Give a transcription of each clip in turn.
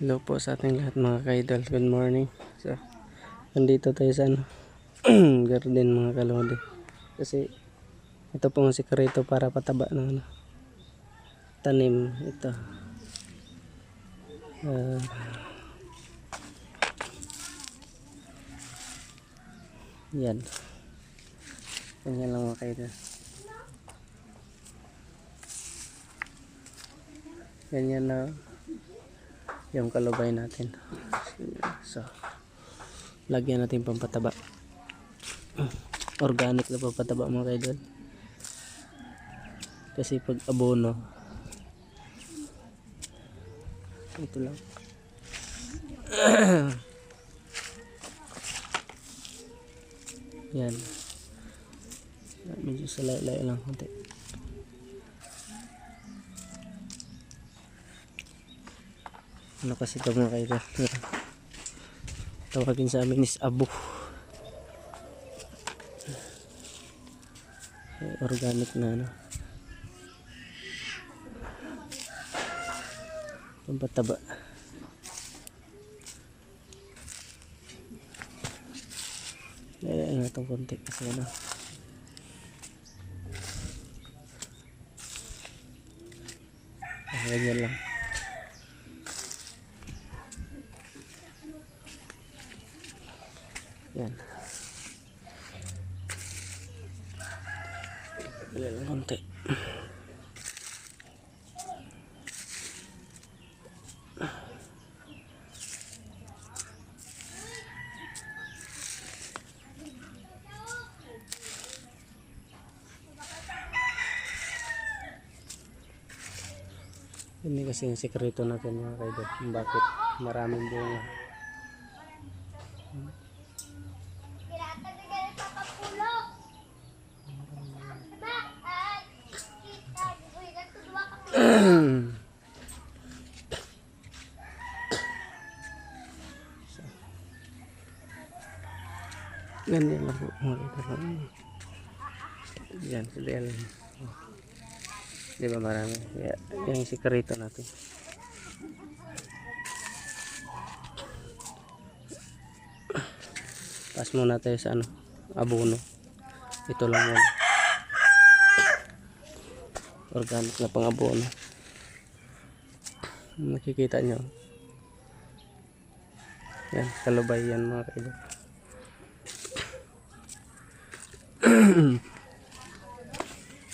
Hello po sa ating lahat mga ka-idol. Good morning. So, nandito tayo sa garden mga kalodi. Kasi ito po ang sikreto para pataba ng tanim. Ito. Uh, yan. Ganyan lang mga ka-idol. Ganyan na yung kalubay natin. So, lagyan natin pampataba. Organic na pampataba mga ka-idol. Kasi pag abono, ito lang. Yan. Medyo salay-lay lang konti. Ano kasi ito mga kaidol? Tawagin sa amin is abo. Organic na ano. Pampataba. Lalain na itong konti kasi ano. Ganyan lang. Yan. Lalain lang konti. Ini kasi yung sekreto natin mga kaidol. Bakit maraming bunga. Ganyan lang po mga kaidol. Yan, sila. Di ba marami? Yan yung sikreto natin. Pas muna tayo sa ano, abono. Ito lang muna. Organic na pang abono. Nakikita nyo. Yan, kalubay yan mga kaidol.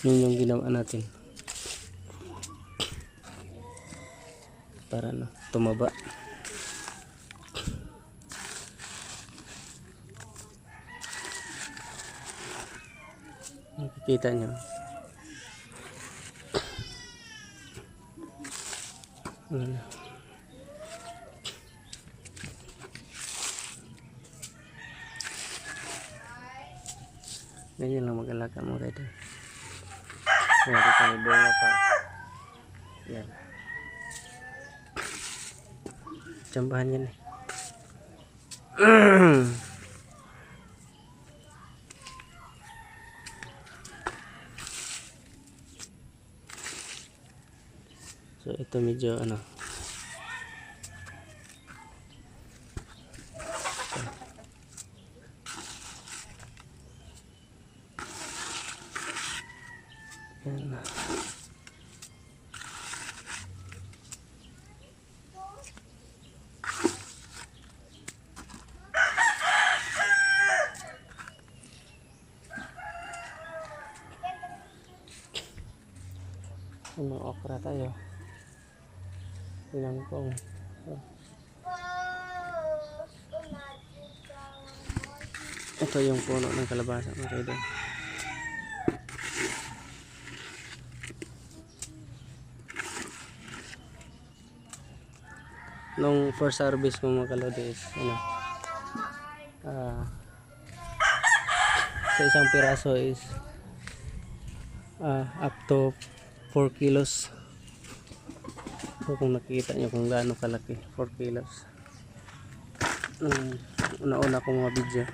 Yun yung ginawa natin. Para no, tumaba. Nakikita nyo. Ganyan lang mag-alaga mga kaidol. Dito may bunga pa. Yan. Tsambahan yan eh. So ito medyo ano. Yan. Ano, okra tayo. Pinangkong. Ito yung puno ng kalabasa mga kaidol. Nung first harvest mo mga kalodi is ano, sa isang piraso is up to 4 kilos. So kung nakikita nyo kung gaano kalaki, 4 kilos. Nung una-una kong mga video,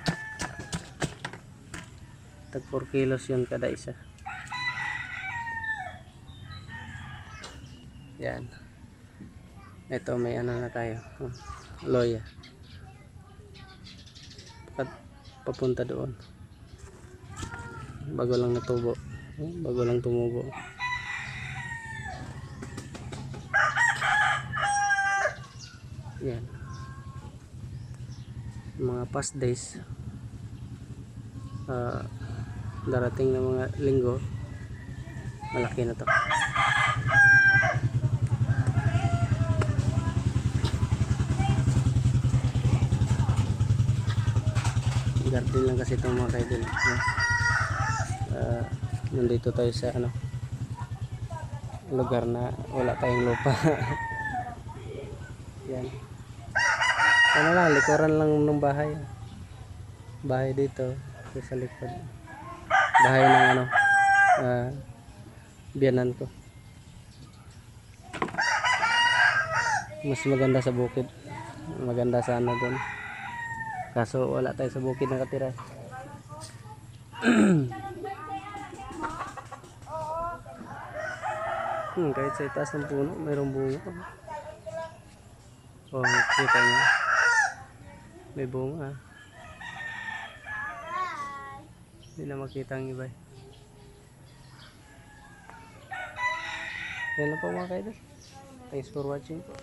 tag 4 kilos yun kada isa. Yan. Ito may ano na tayo. Loya. Papunta doon. Bago lang natubo. Bago lang tumubo. Yan. Mga past days. Darating na mga linggo. Malaki na to. Garden lang kasi itong mga kaidol. Nandito tayo sa ano, lugar na wala tayong lupa. Yan. Ano lang, likuran lang ng bahay. Bahay dito sa likod. Bahay ng ano, biyanan ko. Mas maganda sa bukid. Maganda sa ano doon. Kaso wala tayo sa bukid nakatira. Kahit sa itaas ng puno, mayroong bunga. Oh, kita niyo. May bunga. Hindi na makita ang iba. Yan lang po mga kaidol. Thanks for watching po.